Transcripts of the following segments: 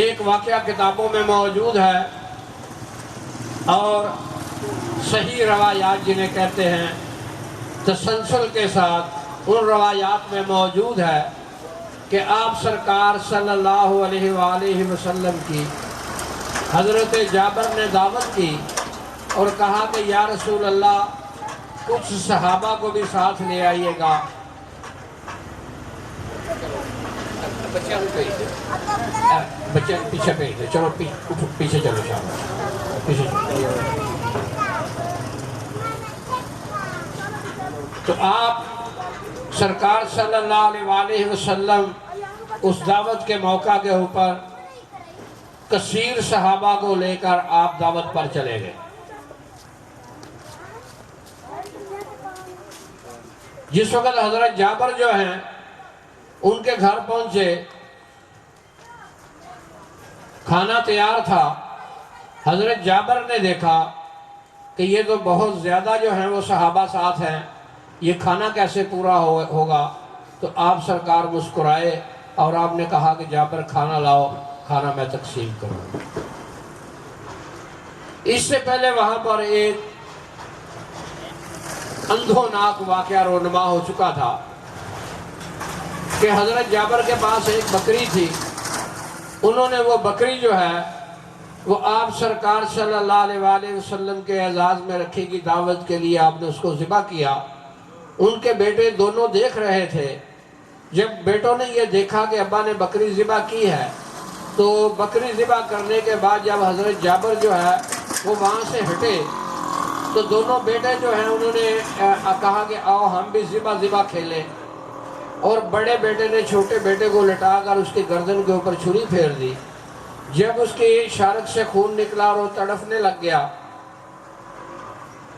ایک واقعہ کتابوں میں موجود ہے اور صحیح روایات جنہیں کہتے ہیں تسلسل کے ساتھ ان روایات میں موجود ہے کہ آپ سرکار صلی اللہ علیہ وآلہ وسلم کی حضرت جابر نے دعوت کی اور کہا کہ یا رسول اللہ کچھ صحابہ کو بھی ساتھ لے آئیے گا۔ بچے پیچھے بھیج دے، چلو پیچھے چلو شاہ پیچھے چلو۔ تو آپ سرکار صلی اللہ علیہ وآلہ وسلم اس دعوت کے موقع کے اوپر کثیر صحابہ کو لے کر آپ دعوت پر چلے گئے۔ جس وقت حضرت جابر جو ہیں ان کے گھر پہنچے، کھانا تیار تھا۔ حضرت جابر نے دیکھا کہ یہ تو بہت زیادہ جو ہیں وہ صحابہ ساتھ ہیں، یہ کھانا کیسے پورا ہوگا؟ تو آپ سرکار مسکرائے اور آپ نے کہا کہ جابر کھانا لاؤ، کھانا میں تقسیم کروں۔ اس سے پہلے وہاں پر ایک اندھوناک واقعہ رونما ہو چکا تھا کہ حضرت جابر کے پاس ایک بکری تھی، انہوں نے وہ بکری جو ہے وہ آپ سرکار صلی اللہ علیہ وآلہ وسلم کے اعزاز میں رکھے کی دعوت کے لیے آپ نے اس کو ذبح کیا۔ ان کے بیٹے دونوں دیکھ رہے تھے۔ جب بیٹوں نے یہ دیکھا کہ ابا نے بکری ذبح کی ہے تو بکری ذبح کرنے کے بعد جب حضرت جابر جو ہے وہ وہاں سے ہٹے تو دونوں بیٹے جو ہیں انہوں نے کہا کہ آؤ ہم بھی ذبح کھیلیں، اور بڑے بیٹے نے چھوٹے بیٹے کو لٹا کر اس کی گردن کے اوپر چھری پھیر دی۔ جب اس کی شارک سے خون نکلا اور وہ تڑفنے لگ گیا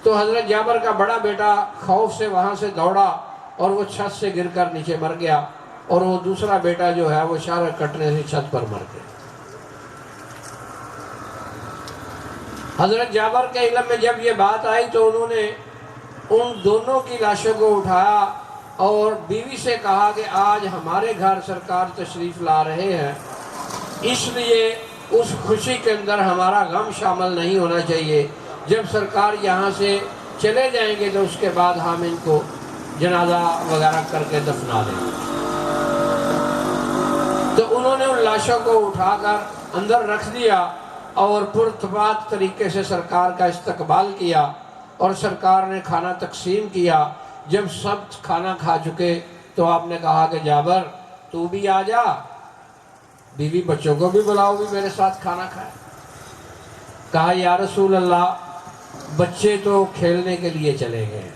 تو حضرت جابر کا بڑا بیٹا خوف سے وہاں سے دوڑا اور وہ چھت سے گر کر نیچے مر گیا، اور وہ دوسرا بیٹا جو ہے وہ شارک کٹنے سے چھت پر مر گیا۔ حضرت جابر کے علم میں جب یہ بات آئی تو انہوں نے ان دونوں کی لاشوں کو اٹھایا اور بیوی سے کہا کہ آج ہمارے گھر سرکار تشریف لا رہے ہیں، اس لیے اس خوشی کے اندر ہمارا غم شامل نہیں ہونا چاہیے۔ جب سرکار یہاں سے چلے جائیں گے تو اس کے بعد ہم ان کو جنازہ وغیرہ کر کے دفنا دیں گے۔ تو انہوں نے ان لاشوں کو اٹھا کر اندر رکھ دیا اور پراتفاق طریقے سے سرکار کا استقبال کیا، اور سرکار نے کھانا تقسیم کیا۔ جب سب کھانا کھا چکے تو آپ نے کہا کہ جابر تو بھی آ جا، بیوی بچوں کو بھی بلاؤ، بھی میرے ساتھ کھانا کھائے۔ کہا یا رسول اللہ بچے تو کھیلنے کے لیے چلے گئے،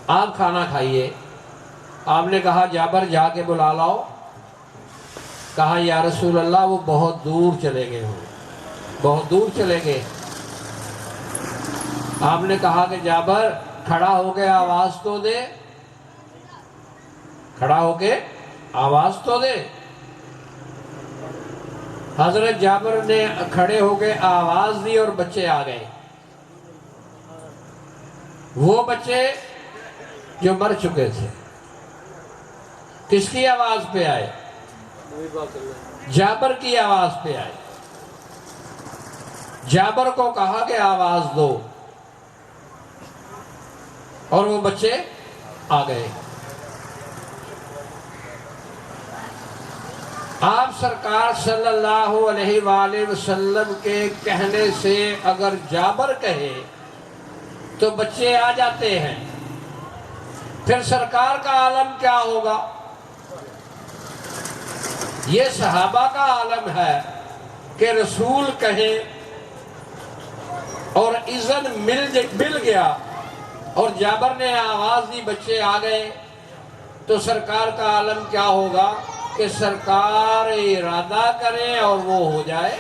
آپ کھانا کھائیے۔ آپ نے کہا جابر جا کے بلا لاؤ۔ کہا یا رسول اللہ وہ بہت دور چلے گئے ہوں، بہت دور چلے گئے۔ آپ نے کہا کہ جابر کھڑا ہو کے آواز تو دے، کھڑا ہو کے آواز تو دے۔ حضرت جابر نے کھڑے ہو کے آواز دی اور بچے آ گئے، وہ بچے جو مر چکے تھے۔ کس کی آواز پہ آئے؟ جابر کی آواز پہ آئے۔ جابر کو کہا کہ آواز دو اور وہ بچے آ گئے۔ آپ سرکار صلی اللہ علیہ وآلہ وسلم کے کہنے سے اگر جابر کہے تو بچے آ جاتے ہیں، پھر سرکار کا عالم کیا ہوگا؟ یہ صحابہ کا عالم ہے کہ رسول کہیں اور اذن مل گیا اور جابر نے آواز دی بچے آ گئے، تو سرکار کا عالم کیا ہوگا کہ سرکار ارادہ کرے اور وہ ہو جائے۔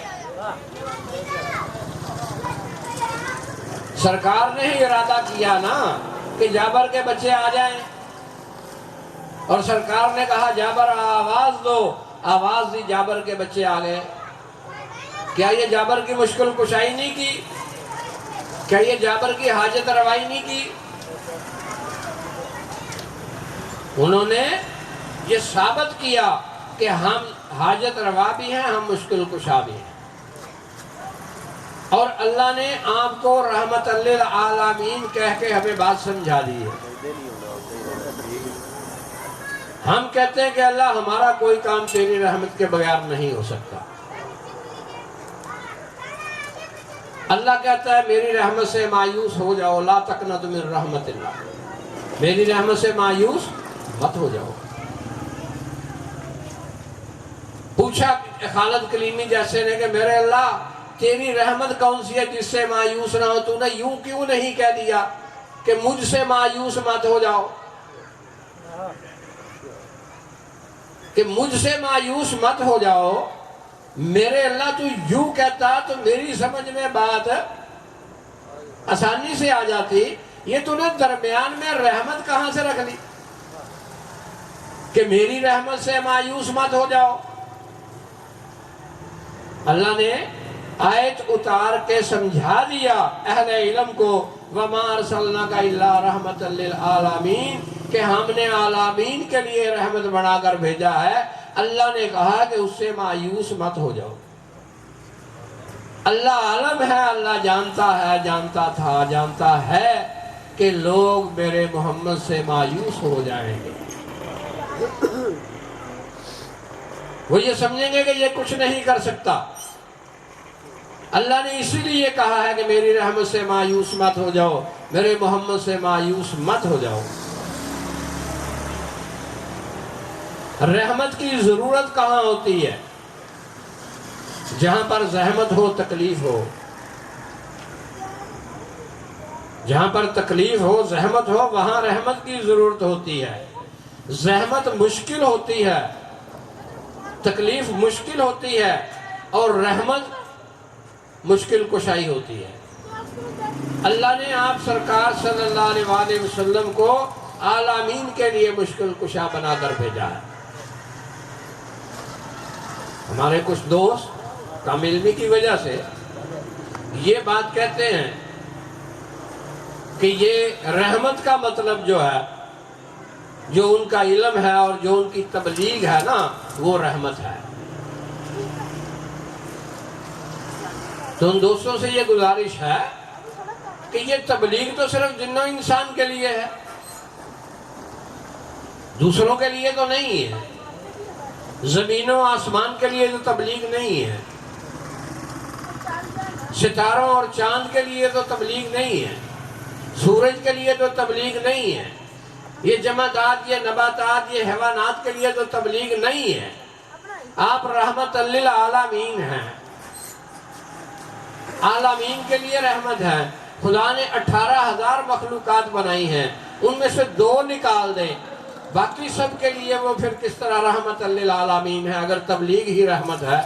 سرکار نے ہی ارادہ کیا نا کہ جابر کے بچے آ جائیں، اور سرکار نے کہا جابر آواز دو، آواز دی، جابر کے بچے آ گئے۔ کیا یہ جابر کی مشکل کشائی نہیں کی؟ کیا یہ جابر کی حاجت روائی نہیں کی؟ انہوں نے یہ ثابت کیا کہ حاجت روا بھی ہیں، ہم مشکل کشا بھی ہیں، اور اللہ نے آپ کو رحمت للعالمین کہہ کے ہمیں بات سمجھا دی ہے۔ ہم کہتے ہیں کہ اللہ ہمارا کوئی کام تیری رحمت کے بغیر نہیں ہو سکتا۔ اللہ کہتا ہے میری رحمت سے مایوس ہو جاؤ، لا تقنطوا من رحمت اللہ، میری رحمت سے مایوس مت ہو جاؤ۔ پوچھا خالد کلیمی جیسے نے کہ میرے اللہ تیری رحمت کون سی ہے جس سے مایوس نہ ہو؟ تو نے یوں کیوں نہیں کہہ دیا کہ مجھ سے مایوس مت ہو جاؤ، کہ مجھ سے مایوس مت ہو جاؤ؟ میرے اللہ تو یوں کہتا تو میری سمجھ میں بات آسانی سے آ جاتی، یہ تو نے درمیان میں رحمت کہاں سے رکھ لی کہ میری رحمت سے مایوس مت ہو جاؤ؟ اللہ نے آیت اتار کے سمجھا دیا اہل علم کو، وَمَا أَرْسَلْنَاكَ إِلَّا رَحْمَةً لِلْعَالَمِينَ، کہ ہم نے عالمین کے لیے رحمت بنا کر بھیجا ہے۔ اللہ نے کہا کہ اس سے مایوس مت ہو جاؤ۔ اللہ عالم ہے، اللہ جانتا ہے، جانتا تھا، جانتا ہے کہ لوگ میرے محمد سے مایوس ہو جائیں گے، وہ یہ سمجھیں گے کہ یہ کچھ نہیں کر سکتا۔ اللہ نے اسی لیے کہا ہے کہ میری رحمت سے مایوس مت ہو جاؤ، میرے محمد سے مایوس مت ہو جاؤ۔ رحمت کی ضرورت کہاں ہوتی ہے؟ جہاں پر زحمت ہو، تکلیف ہو، جہاں پر تکلیف ہو، زحمت ہو، وہاں رحمت کی ضرورت ہوتی ہے۔ زحمت مشکل ہوتی ہے، تکلیف مشکل ہوتی ہے، اور رحمت مشکل کشائی ہوتی ہے۔ اللہ نے آپ سرکار صلی اللہ علیہ وآلہ وسلم کو عالمین کے لیے مشکل کشا بنا کر بھیجا ہے۔ ہمارے کچھ دوست کم علمی کی وجہ سے یہ بات کہتے ہیں کہ یہ رحمت کا مطلب جو ہے، جو ان کا علم ہے اور جو ان کی تبلیغ ہے نا، وہ رحمت ہے۔ تو ان دوستوں سے یہ گزارش ہے کہ یہ تبلیغ تو صرف جن و انسان کے لیے ہے، دوسروں کے لیے تو نہیں ہے۔ زمین و آسمان کے لیے تو تبلیغ نہیں ہے، ستاروں اور چاند کے لیے تو تبلیغ نہیں ہے، سورج کے لیے تو تبلیغ نہیں ہے، یہ جمادات، یہ نباتات، یہ حیوانات کے لیے تو تبلیغ نہیں ہے۔ آپ رحمت للعالمین ہیں، عالمین کے لیے رحمت ہے۔ خدا نے 18,000 مخلوقات بنائی ہیں، ان میں سے 2 نکال دیں، باقی سب کے لیے وہ پھر کس طرح رحمت للعالمین ہے اگر تبلیغ ہی رحمت ہے؟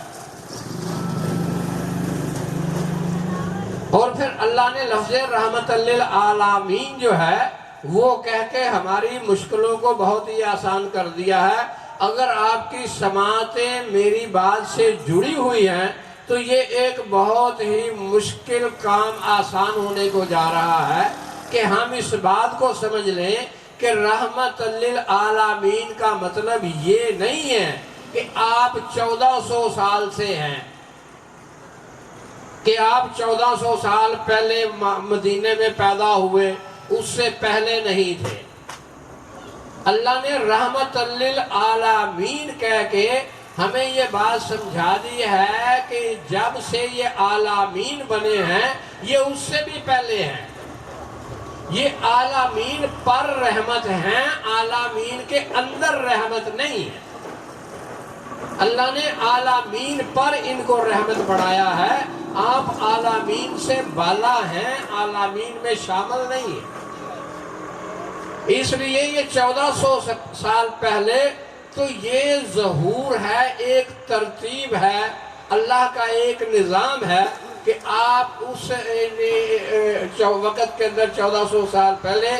اور پھر اللہ نے لفظ رحمت للعالمین جو ہے وہ کہہ کے ہماری مشکلوں کو بہت ہی آسان کر دیا ہے۔ اگر آپ کی سماعتیں میری بات سے جڑی ہوئی ہیں تو یہ ایک بہت ہی مشکل کام آسان ہونے کو جا رہا ہے کہ ہم اس بات کو سمجھ لیں کہ رحمت للعالمین کا مطلب یہ نہیں ہے کہ آپ 1400 سال سے ہیں، کہ آپ 1400 سال پہلے مدینے میں پیدا ہوئے، اس سے پہلے نہیں تھے۔ اللہ نے رحمت للعالمین کہہ کے ہمیں یہ بات سمجھا دی ہے کہ جب سے یہ عالمین بنے ہیں یہ اس سے بھی پہلے ہیں، یہ عالمین پر رحمت ہیں، عالمین کے اندر رحمت نہیں ہے۔ اللہ نے عالمین پر ان کو رحمت بڑھایا ہے، آپ عالمین سے بالا ہیں، عالمین میں شامل نہیں ہیں۔ اس لیے یہ 1400 سال پہلے تو یہ ظہور ہے، ایک ترتیب ہے، اللہ کا ایک نظام ہے کہ آپ اس وقت کے اندر 1400 سال پہلے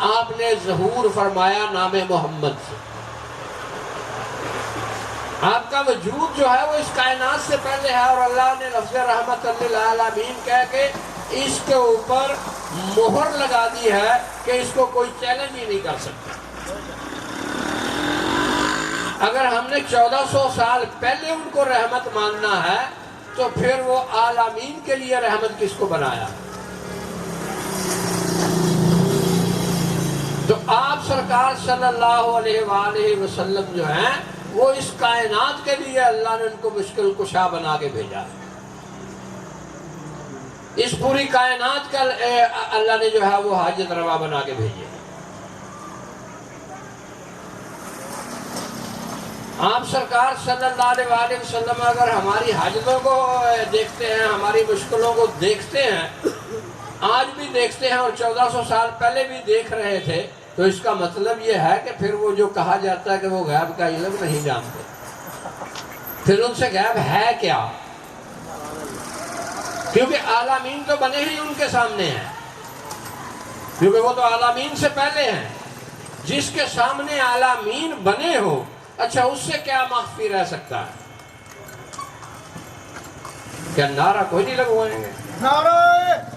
آپ نے ظہور فرمایا نام محمد سے۔ آپ کا وجود جو ہے وہ اس کائنات سے پہلے ہے، اور اللہ نے لفظ رحمت للعالمین کہہ کے اس کے اوپر مہر لگا دی ہے کہ اس کو کوئی چیلنج ہی نہیں کر سکتا۔ اگر ہم نے 1400 سال پہلے ان کو رحمت ماننا ہے تو پھر وہ عالمین کے لیے رحمت کس کو بنایا؟ تو آپ سرکار صلی اللہ علیہ وآلہ وسلم جو ہیں وہ اس کائنات کے لیے اللہ نے ان کو مشکل کشا بنا کے بھیجا ہے۔ اس پوری کائنات کا اللہ نے جو ہے وہ حاجت روا بنا کے بھیجے۔ آپ سرکار صلی اللہ علیہ وآلہ وسلم اگر ہماری حاجتوں کو دیکھتے ہیں، ہماری مشکلوں کو دیکھتے ہیں، آج بھی دیکھتے ہیں اور 1400 سال پہلے بھی دیکھ رہے تھے، تو اس کا مطلب یہ ہے کہ پھر وہ جو کہا جاتا ہے کہ وہ غیب کا علم نہیں جانتے، پھر ان سے غیب ہے کیا؟ کیونکہ عالمین تو بنے ہی ان کے سامنے ہیں، کیونکہ وہ تو عالمین سے پہلے ہیں۔ جس کے سامنے عالمین بنے ہو، اچھا اس سے کیا مخفی رہ سکتا ہے؟ کیا نعرہ کوئی نہیں لگوائیں گے؟ نعرہ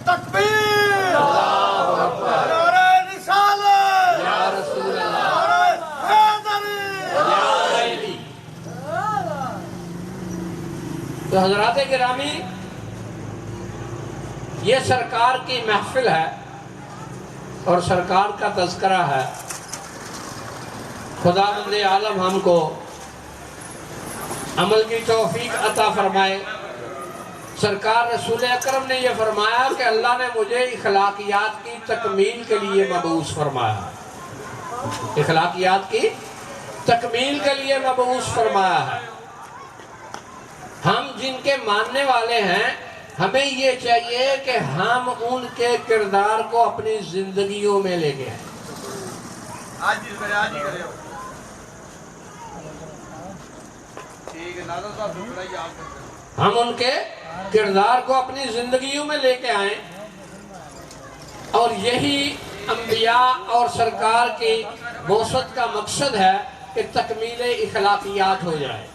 تکبیر، اللہ اکبر، نعرہ رسالت، یا رسول اللہ، نعرہ حیدری، یا علی۔ تو حضرات گرامی، یہ سرکار کی محفل ہے اور سرکار کا تذکرہ ہے۔ خداوند عالم ہم کو عمل کی توفیق عطا فرمائے۔ سرکار رسول اکرم نے یہ فرمایا کہ اللہ نے مجھے اخلاقیات کی تکمیل کے لیے مبعوث فرمایا، اخلاقیات کی تکمیل کے لیے مبعوث فرمایا ہے۔ ہم جن کے ماننے والے ہیں، ہمیں یہ چاہیے کہ ہم ان کے کردار کو اپنی زندگیوں میں لے کے آئیں۔ آج ہی کرے ہو ٹھیک ہے، ناظر صاحب شکر ہے یاد کرتے ہیں۔ ہم ان کے کردار کو اپنی زندگیوں میں لے کے آئیں، اور یہی انبیاء اور سرکار کی بعثت کا مقصد ہے کہ تکمیل اخلاقیات ہو جائے۔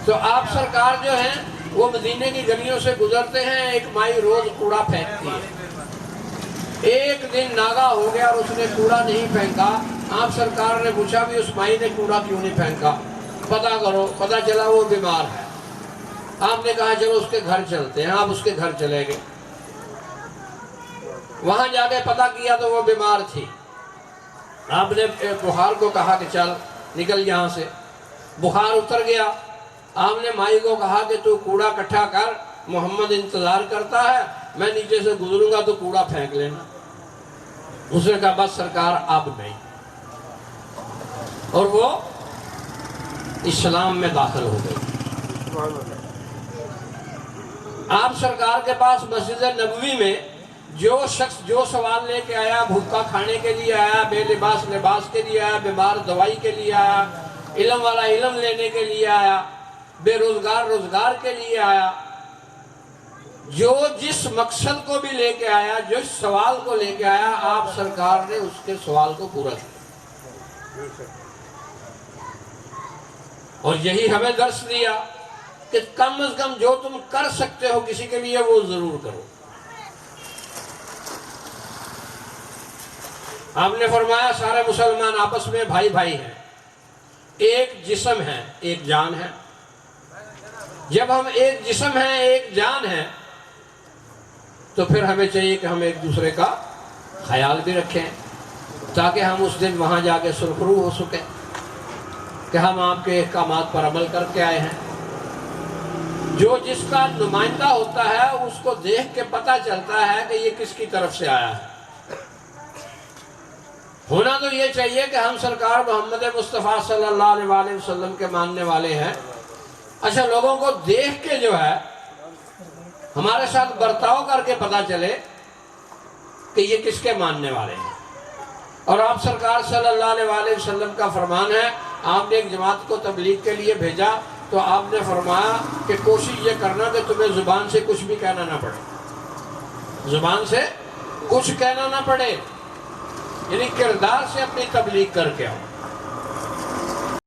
تو آپ سرکار جو ہیں وہ مدینے کی گلیوں سے گزرتے ہیں، ایک مائی روز کوڑا پھینکتی ہے۔ ایک دن ناغا ہو گیا اور اس نے کوڑا نہیں پھینکا۔ آپ سرکار نے پوچھا بھی اس مائی نے کوڑا کیوں نہیں پھینکا، پتہ کرو۔ پتہ چلا وہ بیمار ہے۔ آپ نے کہا چلو اس کے گھر چلتے ہیں۔ آپ اس کے گھر چلے گئے، وہاں جا کے پتہ کیا تو وہ بیمار تھی۔ آپ نے بخار کو کہا کہ چل نکل یہاں سے، بخار اتر گیا۔ آپ نے مائی کو کہا کہ تو کوڑا اکٹھا کر، محمد انتظار کرتا ہے، میں نیچے سے گزروں گا تو کوڑا پھینک لینا۔ اس نے کہا بس سرکار اب نہیں، اور وہ اسلام میں داخل ہو گئی۔ آپ سرکار کے پاس مسجد نبوی میں جو شخص جو سوال لے کے آیا، بھوکا کھانے کے لیے آیا، بے لباس لباس کے لیے آیا، بیمار دوائی کے لیے آیا، علم والا علم لینے کے لیے آیا، بے روزگار روزگار کے لیے آیا، جو جس مقصد کو بھی لے کے آیا، جس سوال کو لے کے آیا، آپ سرکار نے اس کے سوال کو پورا کیا۔ اور یہی ہمیں درس دیا کہ کم از کم جو تم کر سکتے ہو کسی کے لیے وہ ضرور کرو۔ آپ نے فرمایا سارے مسلمان آپس میں بھائی بھائی ہیں، ایک جسم ہے، ایک جان ہے۔ جب ہم ایک جسم ہیں، ایک جان ہے، تو پھر ہمیں چاہیے کہ ہم ایک دوسرے کا خیال بھی رکھیں، تاکہ ہم اس دن وہاں جا کے سرخرو ہو سکیں کہ ہم آپ کے احکامات پر عمل کر کے آئے ہیں۔ جو جس کا نمائندہ ہوتا ہے اس کو دیکھ کے پتہ چلتا ہے کہ یہ کس کی طرف سے آیا ہے۔ ہونا تو یہ چاہیے کہ ہم سرکار محمد مصطفیٰ صلی اللہ علیہ وآلہ وسلم کے ماننے والے ہیں۔ اچھا، لوگوں کو دیکھ کے جو ہے ہمارے ساتھ برتاؤ کر کے پتہ چلے کہ یہ کس کے ماننے والے ہیں۔ اور آپ سرکار صلی اللہ علیہ وآلہ وسلم کا فرمان ہے، آپ نے ایک جماعت کو تبلیغ کے لیے بھیجا تو آپ نے فرمایا کہ کوشش یہ کرنا کہ تمہیں زبان سے کچھ بھی کہنا نہ پڑے، زبان سے کچھ کہنا نہ پڑے، یعنی کردار سے اپنی تبلیغ کر کے آؤ۔